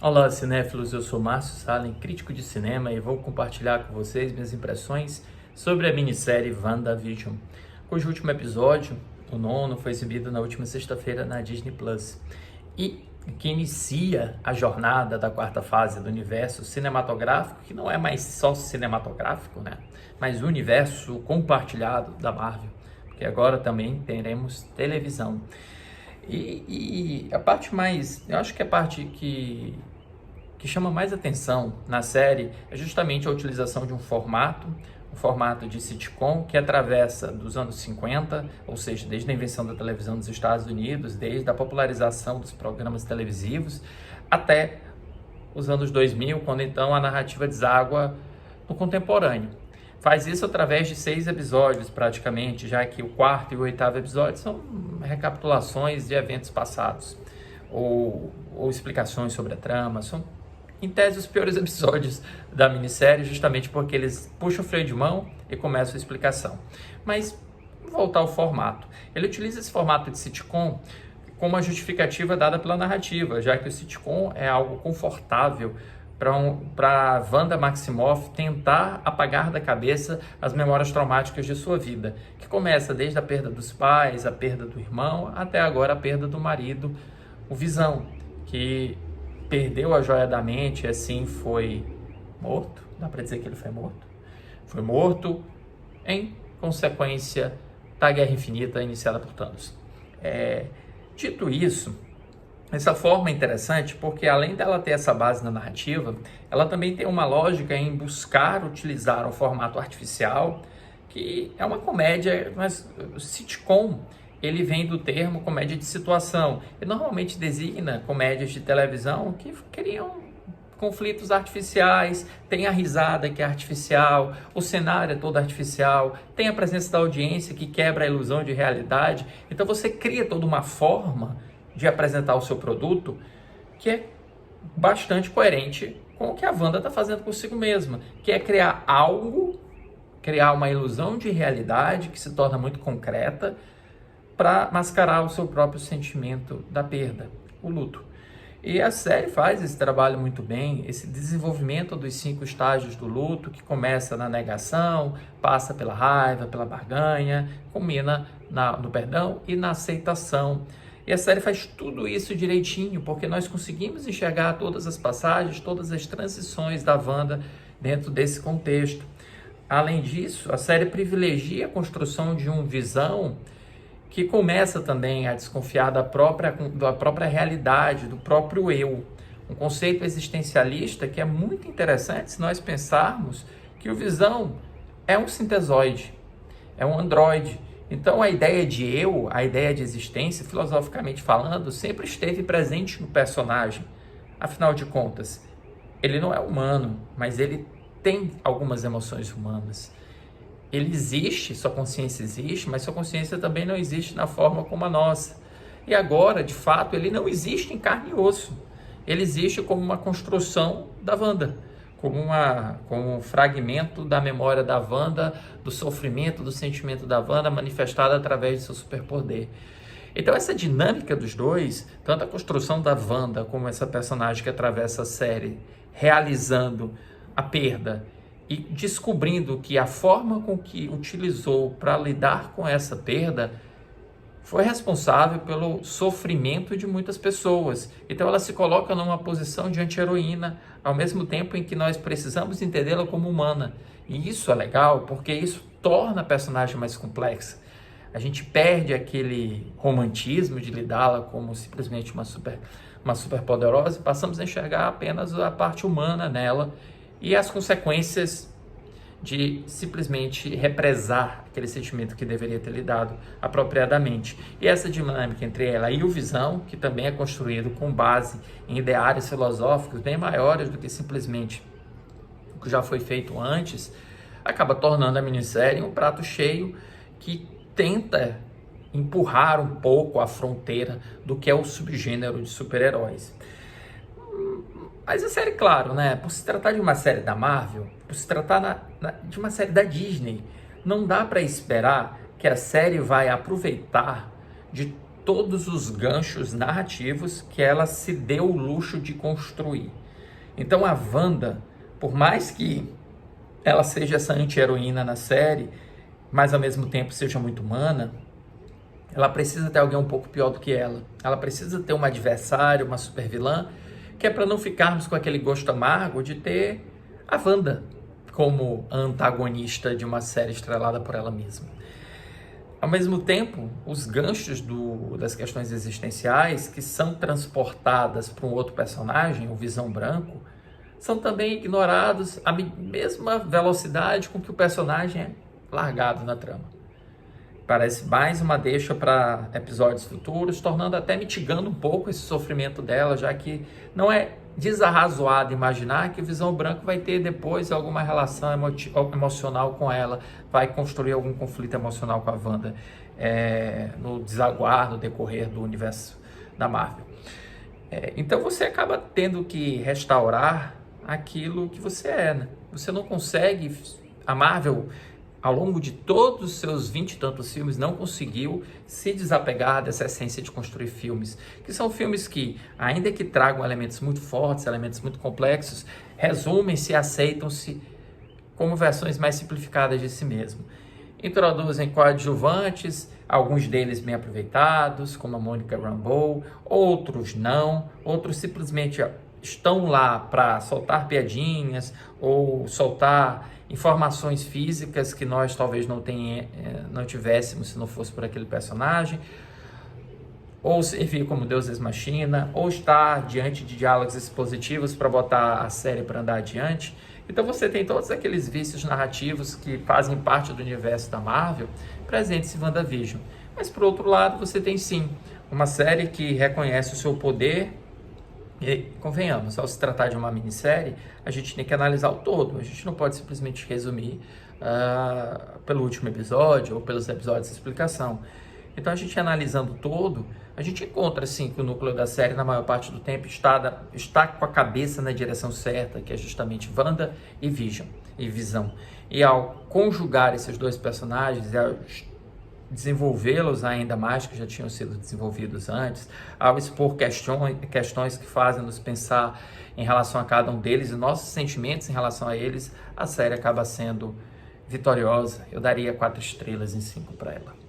Olá, cinéfilos, eu sou Márcio Salem, crítico de cinema, e vou compartilhar com vocês minhas impressões sobre a minissérie WandaVision, cujo último episódio, o nono, foi exibido na última sexta-feira na Disney Plus, e que inicia a jornada da quarta fase do universo cinematográfico, que não é mais só cinematográfico, né? Mas o universo compartilhado da Marvel, porque agora também teremos televisão. E a parte mais, eu acho que a parte que chama mais atenção na série é justamente a utilização de um formato de sitcom que atravessa dos anos 50, ou seja, desde a invenção da televisão nos Estados Unidos, desde a popularização dos programas televisivos, até os anos 2000, quando então a narrativa deságua no contemporâneo. Faz isso através de 6 episódios, praticamente, já que o quarto e o oitavo episódio são recapitulações de eventos passados, ou explicações sobre a trama. São, em tese, os piores episódios da minissérie, justamente porque eles puxam o freio de mão e começam a explicação. Mas, voltar ao formato. Ele utiliza esse formato de sitcom como uma justificativa dada pela narrativa, já que o sitcom é algo confortável para Wanda Maximoff tentar apagar da cabeça as memórias traumáticas de sua vida, que começa desde a perda dos pais, a perda do irmão, até agora a perda do marido, o Visão, que perdeu a joia da mente e assim foi morto. Dá para dizer que ele foi morto? Foi morto em consequência da Guerra Infinita iniciada por Thanos. Dito isso, essa forma é interessante porque, além dela ter essa base na narrativa, ela também tem uma lógica em buscar utilizar um formato artificial, que é uma comédia, mas o sitcom, ele vem do termo comédia de situação, e normalmente designa comédias de televisão que criam conflitos artificiais, tem a risada que é artificial, o cenário é todo artificial, tem a presença da audiência que quebra a ilusão de realidade. Então você cria toda uma forma de apresentar o seu produto que é bastante coerente com o que a Wanda está fazendo consigo mesma, que é criar algo, criar uma ilusão de realidade que se torna muito concreta para mascarar o seu próprio sentimento da perda, o luto. E a série faz esse trabalho muito bem, esse desenvolvimento dos 5 estágios do luto, que começa na negação, passa pela raiva, pela barganha, culmina no perdão e na aceitação. E a série faz tudo isso direitinho, porque nós conseguimos enxergar todas as passagens, todas as transições da Wanda dentro desse contexto. Além disso, a série privilegia a construção de um Visão que começa também a desconfiar da própria realidade, do próprio eu. Um conceito existencialista que é muito interessante se nós pensarmos que o Visão é um sintesoide, é um androide. Então a ideia de eu, a ideia de existência, filosoficamente falando, sempre esteve presente no personagem. Afinal de contas, ele não é humano, mas ele tem algumas emoções humanas. Ele existe, sua consciência existe, mas sua consciência também não existe na forma como a nossa. E agora, de fato, ele não existe em carne e osso. Ele existe como uma construção da Wanda, como um fragmento da memória da Wanda, do sofrimento, do sentimento da Wanda manifestado através de seu superpoder. Então essa dinâmica dos dois, tanto a construção da Wanda como essa personagem que atravessa a série, realizando a perda e descobrindo que a forma com que utilizou para lidar com essa perda foi responsável pelo sofrimento de muitas pessoas. Então ela se coloca numa posição de anti-heroína, ao mesmo tempo em que nós precisamos entendê-la como humana. E isso é legal, porque isso torna a personagem mais complexa. A gente perde aquele romantismo de lidá-la como simplesmente uma super poderosa e passamos a enxergar apenas a parte humana nela e as consequências de simplesmente represar aquele sentimento que deveria ter lidado apropriadamente. E essa dinâmica entre ela e o Visão, que também é construído com base em ideários filosóficos bem maiores do que simplesmente o que já foi feito antes, acaba tornando a minissérie um prato cheio que tenta empurrar um pouco a fronteira do que é o subgênero de super-heróis. Mas a série, claro, né? Por se tratar de uma série da Marvel, por se tratar de uma série da Disney, não dá para esperar que a série vai aproveitar de todos os ganchos narrativos que ela se deu o luxo de construir. Então a Wanda, por mais que ela seja essa anti-heroína na série, mas ao mesmo tempo seja muito humana, ela precisa ter alguém um pouco pior do que ela. Ela precisa ter um adversário, uma super vilã, que é para não ficarmos com aquele gosto amargo de ter a Wanda como antagonista de uma série estrelada por ela mesma. Ao mesmo tempo, os ganchos das questões existenciais que são transportadas para um outro personagem, o Visão Branco, são também ignorados à mesma velocidade com que o personagem é largado na trama. Parece mais uma deixa para episódios futuros, tornando até mitigando um pouco esse sofrimento dela, já que não é desarrazoado imaginar que o Visão Branco vai ter depois alguma relação emocional com ela, vai construir algum conflito emocional com a Wanda no desaguar, no decorrer do universo da Marvel. Então você acaba tendo que restaurar aquilo que você é, né? Você não consegue... A Marvel, ao longo de todos os seus 20 e tantos filmes, não conseguiu se desapegar dessa essência de construir filmes, que são filmes que, ainda que tragam elementos muito fortes, elementos muito complexos, resumem-se e aceitam-se como versões mais simplificadas de si mesmo. Introduzem coadjuvantes, alguns deles bem aproveitados, como a Monica Rambeau, outros não, outros simplesmente estão lá para soltar piadinhas ou soltar informações físicas que nós talvez não tivéssemos se não fosse por aquele personagem, ou servir como Deus ex machina, ou estar diante de diálogos expositivos para botar a série para andar adiante. Então você tem todos aqueles vícios narrativos que fazem parte do universo da Marvel presentes em WandaVision. Mas por outro lado você tem sim uma série que reconhece o seu poder. E convenhamos, ao se tratar de uma minissérie, a gente tem que analisar o todo. A gente não pode simplesmente resumir pelo último episódio ou pelos episódios de explicação. Então a gente analisando o todo, a gente encontra sim que o núcleo da série na maior parte do tempo está com a cabeça na direção certa, que é justamente Wanda e Visão. E ao conjugar esses dois personagens, ao desenvolvê-los ainda mais, que já tinham sido desenvolvidos antes, ao expor questões que fazem nos pensar em relação a cada um deles e nossos sentimentos em relação a eles, a série acaba sendo vitoriosa. Eu daria 4 estrelas em 5 para ela.